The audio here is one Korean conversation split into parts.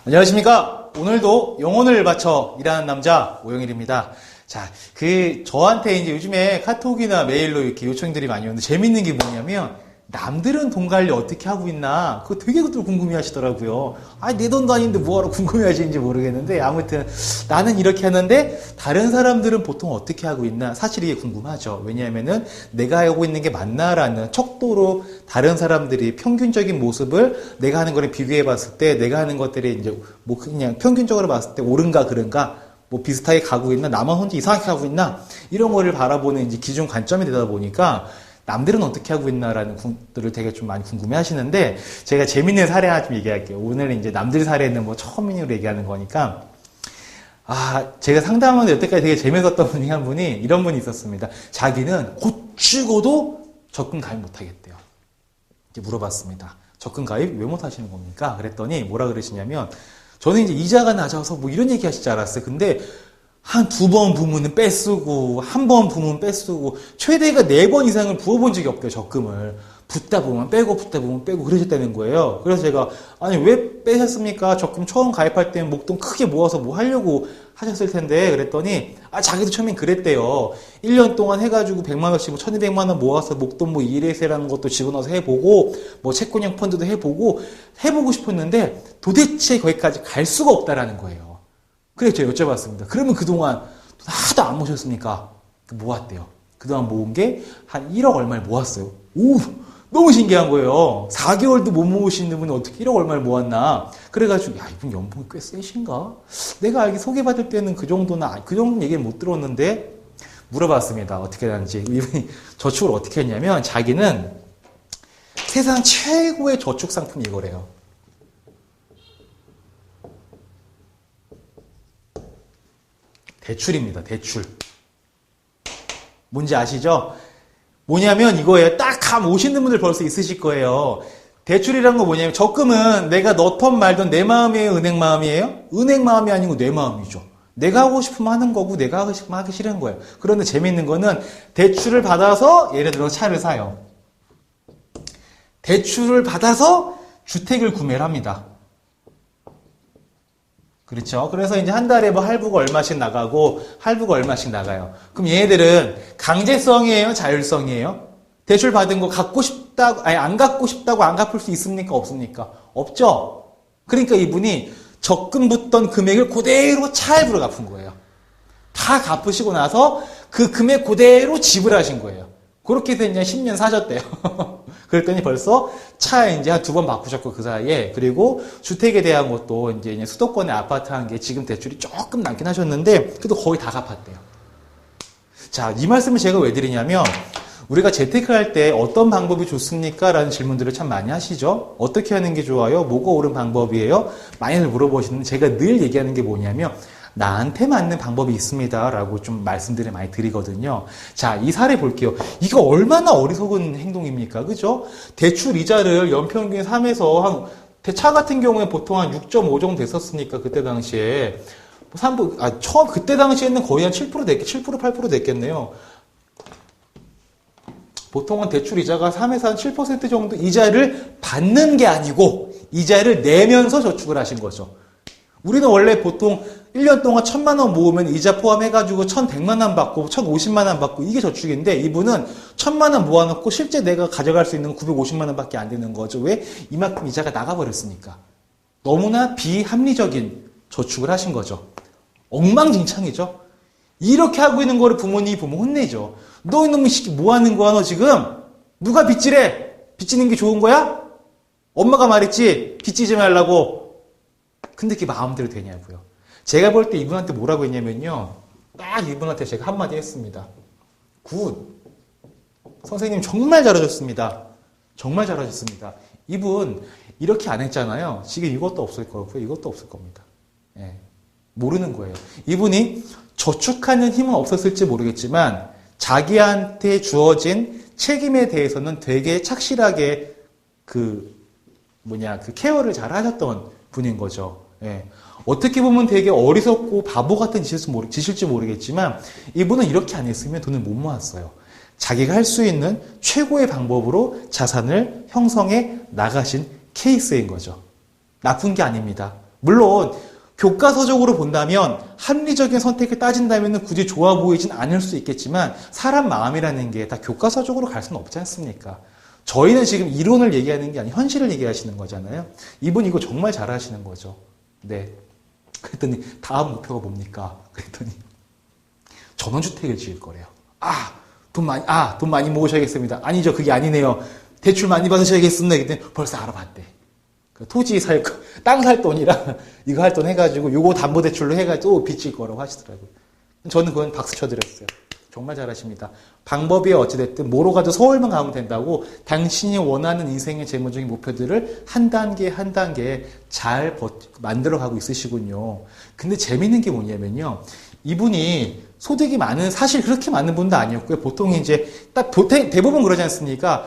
안녕하십니까. 오늘도 영혼을 바쳐 일하는 남자 오영일입니다. 자, 저한테 이제 요즘에 카톡이나 메일로 이렇게 요청들이 많이 오는데 재밌는 게 뭐냐면 남들은 돈 관리 어떻게 하고 있나 그거 되게 궁금해 하시더라고요. 내 돈도 아닌데 뭐하러 궁금해 하시는지 모르겠는데 아무튼 나는 이렇게 하는데 다른 사람들은 보통 어떻게 하고 있나 사실 이게 궁금하죠. 왜냐하면은 내가 하고 있는 게 맞나라는 척도로 다른 사람들이 평균적인 모습을 내가 하는 거랑 비교해 봤을 때 내가 하는 것들이 이제 뭐 그냥 평균적으로 봤을 때 옳은가 그른가 뭐 비슷하게 가고 있나 나만 혼자 이상하게 가고 있나 이런 거를 바라보는 이제 기준 관점이 되다 보니까 남들은 어떻게 하고 있나라는 것들을 되게 좀 많이 궁금해 하시는데 제가 재밌는 사례 하나 좀 얘기할게요. 오늘 이제 남들 사례는 뭐 처음으로 얘기하는 거니까 제가 상담하는데 여태까지 되게 재밌었던 분 중에 한 분이 이런 분이 있었습니다. 자기는 곧 죽어도 적금 가입 못 하겠대요. 이제 물어봤습니다. 적금 가입 왜 못 하시는 겁니까? 그랬더니 뭐라 그러시냐면 저는 이제 이자가 낮아서 뭐 이런 얘기 하실 줄 알았어요. 근데 한 2번 부으면 빼쓰고, 한 번 부으면 빼쓰고, 최대가 4번 이상을 부어본 적이 없대요, 적금을. 붓다 보면 빼고, 붓다 보면 빼고, 그러셨다는 거예요. 그래서 제가, 왜 빼셨습니까? 적금 처음 가입할 때는 목돈 크게 모아서 뭐 하려고 하셨을 텐데, 그랬더니, 자기도 처음엔 그랬대요. 1년 동안 해가지고 100만원씩, 1200만원 모아서 목돈 뭐 1회세라는 것도 집어넣어서 해보고, 뭐 채권형 펀드도 해보고 싶었는데, 도대체 거기까지 갈 수가 없다라는 거예요. 그래서 제가 여쭤봤습니다. 그러면 그동안 하나도 안 모셨습니까? 모았대요. 그동안 모은 게 한 1억 얼마를 모았어요. 너무 신기한 거예요. 4개월도 못 모으시는 분이 어떻게 1억 얼마를 모았나. 그래가지고 이분 연봉이 꽤 세신가? 내가 알기 소개받을 때는 그 정도 얘기를 못 들었는데 물어봤습니다. 어떻게 하는지. 이분이 저축을 어떻게 했냐면 자기는 세상 최고의 저축 상품이 이거래요. 대출입니다. 대출. 뭔지 아시죠? 뭐냐면 이거예요. 딱 감 오시는 분들 벌써 있으실 거예요. 대출이란 거 뭐냐면 적금은 내가 넣던 말던 내 마음이에요? 은행 마음이에요? 은행 마음이 아니고 내 마음이죠. 내가 하고 싶으면 하는 거고 내가 하고 싶으면 하기 싫은 거예요. 그런데 재미있는 거는 대출을 받아서 예를 들어 차를 사요. 대출을 받아서 주택을 구매를 합니다. 그렇죠. 그래서 이제 한 달에 뭐 할부가 얼마씩 나가고 할부가 얼마씩 나가요. 그럼 얘네들은 강제성이에요? 자율성이에요? 대출 받은 거 갖고 싶다고, 안 갖고 싶다고 안 갚을 수 있습니까? 없습니까? 없죠. 그러니까 이분이 적금 붙던 금액을 그대로 차할부로 갚은 거예요. 다 갚으시고 나서 그 금액 그대로 지불하신 거예요. 그렇게 해서 이제 10년 사셨대요. 그랬더니 벌써 차 이제 한 2번 바꾸셨고 그 사이에 그리고 주택에 대한 것도 이제 수도권에 아파트 한 게 지금 대출이 조금 남긴 하셨는데 그래도 거의 다 갚았대요. 자, 이 말씀을 제가 왜 드리냐면 우리가 재테크할 때 어떤 방법이 좋습니까? 라는 질문들을 참 많이 하시죠. 어떻게 하는 게 좋아요? 뭐가 옳은 방법이에요? 많이들 물어보시는데 제가 늘 얘기하는 게 뭐냐면 나한테 맞는 방법이 있습니다. 라고 좀 말씀들을 많이 드리거든요. 자, 이 사례 볼게요. 이거 얼마나 어리석은 행동입니까? 그죠? 대출 이자를 연평균 3에서 차 같은 경우에 보통 한 6.5 정도 됐었으니까, 그때 당시에. 그때 당시에는 거의 한 7% 8% 됐겠네요. 보통은 대출 이자가 3에서 한 7% 정도 이자를 받는 게 아니고, 이자를 내면서 저축을 하신 거죠. 우리는 원래 보통 1년 동안 1000만 원 모으면 이자 포함해가지고 1100만 원 받고 1050만 원 받고 이게 저축인데 이분은 1000만 원 모아놓고 실제 내가 가져갈 수 있는 950만 원 밖에 안 되는 거죠. 왜? 이만큼 이자가 나가버렸으니까. 너무나 비합리적인 저축을 하신 거죠. 엉망진창이죠. 이렇게 하고 있는 거를 부모님이 보면 혼내죠. 너 이놈의 새끼 뭐 하는 거야 너 지금? 누가 빚지래? 빚지는 게 좋은 거야? 엄마가 말했지 빚지지 말라고. 근데 그게 마음대로 되냐고요. 제가 볼 때 이분한테 뭐라고 했냐면요. 딱 이분한테 제가 한마디 했습니다. 굿. 선생님 정말 잘하셨습니다. 정말 잘하셨습니다. 이분 이렇게 안 했잖아요. 지금 이것도 없을 거고요. 이것도 없을 겁니다. 예. 모르는 거예요. 이분이 저축하는 힘은 없었을지 모르겠지만 자기한테 주어진 책임에 대해서는 되게 착실하게 그 케어를 잘 하셨던 분인 거죠. 예. 어떻게 보면 되게 어리석고 바보 같은 짓일지 모르겠지만 이분은 이렇게 안 했으면 돈을 못 모았어요. 자기가 할 수 있는 최고의 방법으로 자산을 형성해 나가신 케이스인 거죠. 나쁜 게 아닙니다. 물론 교과서적으로 본다면 합리적인 선택을 따진다면 굳이 좋아 보이진 않을 수 있겠지만 사람 마음이라는 게 다 교과서적으로 갈 수는 없지 않습니까? 저희는 지금 이론을 얘기하는 게 아니라 현실을 얘기하시는 거잖아요. 이분 이거 정말 잘하시는 거죠. 네. 그랬더니 다음 목표가 뭡니까? 그랬더니 전원주택을 지을 거래요. 돈 많이 모으셔야겠습니다. 아니죠. 그게 아니네요. 대출 많이 받으셔야겠습니다. 그랬더니 벌써 알아봤대. 토지 살 거, 땅 살 돈이랑 이거 할 돈 해가지고 요거 담보대출로 해가지고 빚질 거라고 하시더라고요. 저는 그건 박수 쳐드렸어요. 정말 잘하십니다. 방법이 어찌됐든 뭐로 가도 서울만 가면 된다고 당신이 원하는 인생의 재무적인 목표들을 한 단계 한 단계 잘 만들어가고 있으시군요. 근데 재밌는 게 뭐냐면요. 이분이 소득이 많은, 사실 그렇게 많은 분도 아니었고요. 보통 이제 딱 대부분 그러지 않습니까?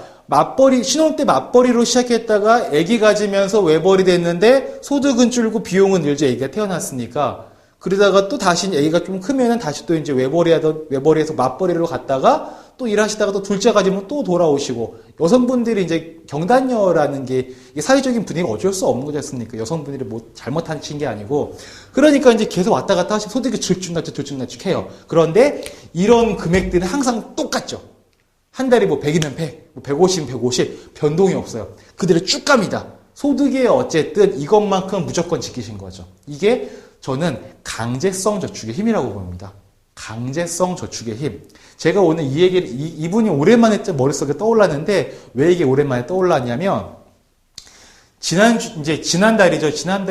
신혼 때 맞벌이로 시작했다가 아기 가지면서 외벌이 됐는데 소득은 줄고 비용은 늘죠. 아기가 태어났으니까. 그러다가 또 다시 아기가 좀 크면은 다시 또 이제 외벌이에서 맞벌이로 갔다가 또 일하시다가 또 둘째 가지면 또 돌아오시고, 여성분들이 이제 경단녀라는 게 사회적인 분위기가 어쩔 수 없는 거지 않습니까? 여성분들이 뭐 잘못하신 게 아니고. 그러니까 이제 계속 왔다 갔다 하시고 소득이 들쭉날쭉 해요. 그런데 이런 금액들은 항상 똑같죠. 한 달에 뭐 100이면 100, 뭐 150이면 150, 변동이 없어요. 그대로 쭉 갑니다. 소득에 어쨌든 이것만큼 무조건 지키신 거죠. 이게 저는 강제성 저축의 힘이라고 봅니다. 강제성 저축의 힘. 제가 오늘 이 얘기를, 이분이 오랜만에 머릿속에 떠올랐는데, 왜 이게 오랜만에 떠올랐냐면, 지난달에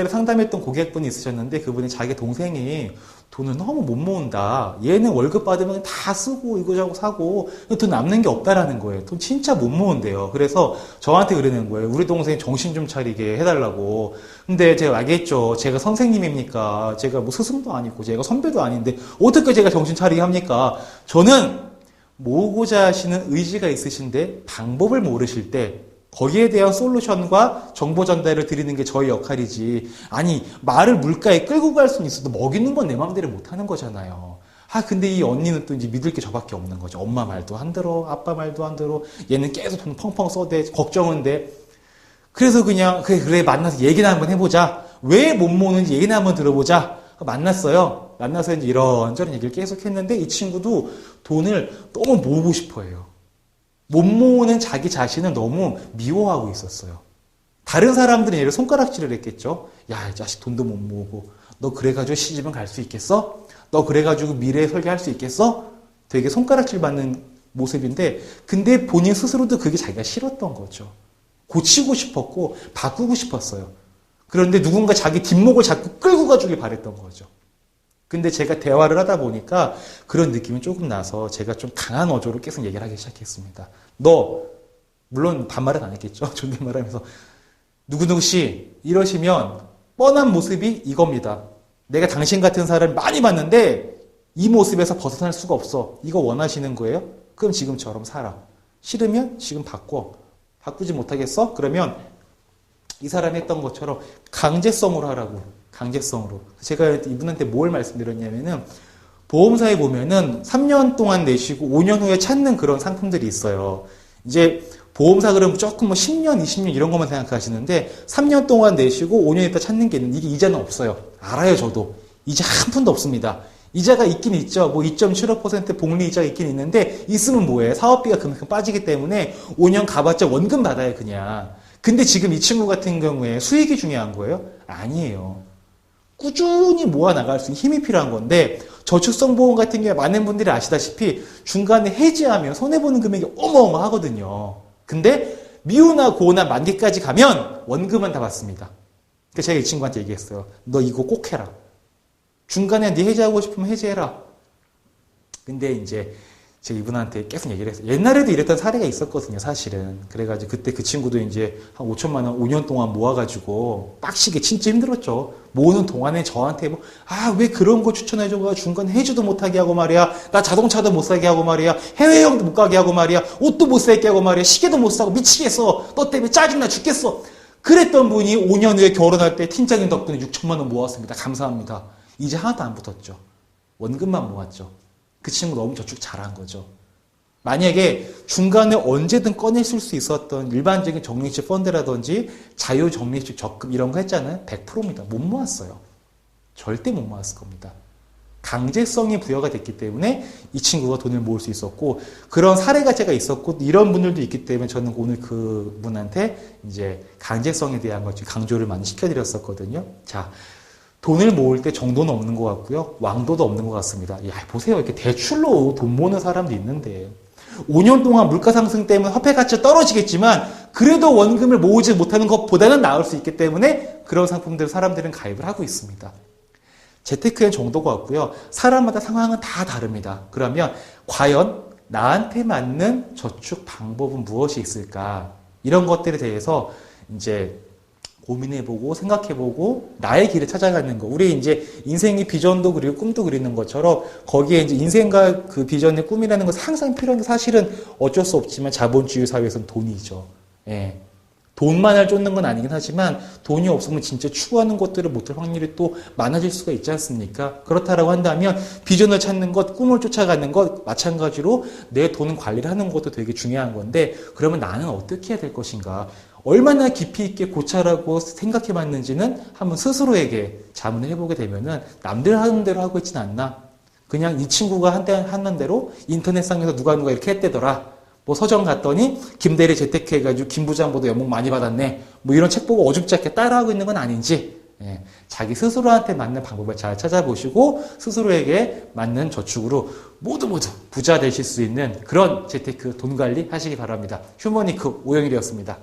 상담했던 고객분이 있으셨는데, 그분이 자기 동생이 돈을 너무 못 모은다. 얘는 월급 받으면 다 쓰고 이거저거 사고 돈 남는 게 없다라는 거예요. 돈 진짜 못 모은대요. 그래서 저한테 그러는 거예요. 우리 동생이 정신 좀 차리게 해달라고. 근데 제가 알겠죠. 제가 선생님입니까? 제가 뭐 스승도 아니고 제가 선배도 아닌데 어떻게 제가 정신 차리게 합니까? 저는 모으고자 하시는 의지가 있으신데 방법을 모르실 때 거기에 대한 솔루션과 정보 전달을 드리는 게 저희 역할이지. 아니, 말을 물가에 끌고 갈 수는 있어도 먹이는 건 내 마음대로 못 하는 거잖아요. 근데 이 언니는 또 이제 믿을 게 저밖에 없는 거죠. 엄마 말도 안 들어, 아빠 말도 안 들어. 얘는 계속 돈 펑펑 써대, 걱정은 돼. 그래서 그냥, 그래, 만나서 얘기나 한번 해보자. 왜 못 모으는지 얘기나 한번 들어보자. 만났어요. 만나서 이제 이런저런 얘기를 계속 했는데 이 친구도 돈을 너무 모으고 싶어 해요. 못 모으는 자기 자신을 너무 미워하고 있었어요. 다른 사람들은 얘를 손가락질을 했겠죠. 야, 이 자식 돈도 못 모으고 너 그래가지고 시집은 갈 수 있겠어? 너 그래가지고 미래에 설계할 수 있겠어? 되게 손가락질 받는 모습인데, 근데 본인 스스로도 그게 자기가 싫었던 거죠. 고치고 싶었고 바꾸고 싶었어요. 그런데 누군가 자기 뒷목을 자꾸 끌고 가주길 바랬던 거죠. 근데 제가 대화를 하다 보니까 그런 느낌이 조금 나서 제가 좀 강한 어조로 계속 얘기를 하기 시작했습니다. 너, 물론 반말은 안 했겠죠. 존댓말하면서 누구누구 씨 이러시면 뻔한 모습이 이겁니다. 내가 당신 같은 사람을 많이 봤는데 이 모습에서 벗어날 수가 없어. 이거 원하시는 거예요? 그럼 지금처럼 살아. 싫으면 지금 바꿔. 바꾸지 못하겠어? 그러면 이 사람이 했던 것처럼 강제성으로 하라고. 강제성으로. 제가 이분한테 뭘 말씀드렸냐면은 보험사에 보면은 3년 동안 내시고 5년 후에 찾는 그런 상품들이 있어요. 이제 보험사 그러면 조금 뭐 10년, 20년 이런 것만 생각하시는데 3년 동안 내시고 5년 있다 찾는 게 있는데 이게 이자는 없어요. 알아요, 저도. 이자 한 푼도 없습니다. 이자가 있긴 있죠. 뭐 2.75% 복리 이자가 있긴 있는데 있으면 뭐해? 사업비가 그만큼 빠지기 때문에 5년 가봤자 원금 받아요, 그냥. 근데 지금 이 친구 같은 경우에 수익이 중요한 거예요? 아니에요. 꾸준히 모아나갈 수 있는 힘이 필요한 건데 저축성 보험 같은 경우에 많은 분들이 아시다시피 중간에 해지하면 손해보는 금액이 어마어마하거든요. 근데 미우나 고나 만기까지 가면 원금은 다 받습니다. 그래서 제가 이 친구한테 얘기했어요. 너 이거 꼭 해라. 중간에 네 해지하고 싶으면 해지해라. 근데 이제 제가 이분한테 계속 얘기를 했어요. 옛날에도 이랬던 사례가 있었거든요, 사실은. 그래가지고 그때 그 친구도 이제 한 5천만 원 5년 동안 모아가지고 빡시게 진짜 힘들었죠. 모으는 동안에 저한테 뭐, 왜 그런 거 추천해줘가 중간에 해지도 못하게 하고 말이야. 나 자동차도 못 사게 하고 말이야. 해외여행도 못 가게 하고 말이야. 옷도 못 사게 하고 말이야. 시계도 못 사고 미치겠어. 너 때문에 짜증나 죽겠어. 그랬던 분이 5년 후에 결혼할 때 팀장님 덕분에 6천만 원 모았습니다. 감사합니다. 이제 하나도 안 붙었죠. 원금만 모았죠. 그 친구 너무 저축 잘한 거죠. 만약에 중간에 언제든 꺼내 쓸 수 있었던 일반적인 적립식 펀드라든지 자유적립식 적금 이런 거 했잖아요. 100%입니다. 못 모았어요. 절대 못 모았을 겁니다. 강제성이 부여가 됐기 때문에 이 친구가 돈을 모을 수 있었고, 그런 사례가 제가 있었고, 이런 분들도 있기 때문에 저는 오늘 그 분한테 이제 강제성에 대한 걸 강조를 많이 시켜드렸었거든요. 자, 돈을 모을 때 정도는 없는 것 같고요. 왕도도 없는 것 같습니다. 야, 보세요. 이렇게 대출로 돈 모으는 사람도 있는데, 5년 동안 물가 상승 때문에 화폐 가치가 떨어지겠지만, 그래도 원금을 모으지 못하는 것보다는 나을 수 있기 때문에 그런 상품들 사람들은 가입을 하고 있습니다. 재테크엔 정도가 없고요. 사람마다 상황은 다 다릅니다. 그러면 과연 나한테 맞는 저축 방법은 무엇이 있을까? 이런 것들에 대해서 이제 고민해보고 생각해보고 나의 길을 찾아가는 거. 우리 이제 인생의 비전도 그리고 꿈도 그리는 것처럼 거기에 이제 인생과 그 비전의 꿈이라는 것은 항상 필요한데 사실은 어쩔 수 없지만 자본주의 사회에서는 돈이죠. 예. 돈만을 쫓는 건 아니긴 하지만 돈이 없으면 진짜 추구하는 것들을 못할 확률이 또 많아질 수가 있지 않습니까? 그렇다라고 한다면 비전을 찾는 것, 꿈을 쫓아가는 것 마찬가지로 내 돈 관리를 하는 것도 되게 중요한 건데 그러면 나는 어떻게 해야 될 것인가? 얼마나 깊이 있게 고찰하고 생각해 봤는지는 한번 스스로에게 자문을 해보게 되면은 남들 하는 대로 하고 있진 않나? 그냥 이 친구가 하는 대로 인터넷상에서 누가 이렇게 했대더라. 뭐 서점 갔더니 김대리 재테크 해가지고 김 부장보다 연봉 많이 받았네. 뭐 이런 책 보고 어줍지 않게 따라하고 있는 건 아닌지 자기 스스로한테 맞는 방법을 잘 찾아보시고 스스로에게 맞는 저축으로 모두 부자 되실 수 있는 그런 재테크 돈 관리 하시기 바랍니다. 휴머니크 오영일이었습니다.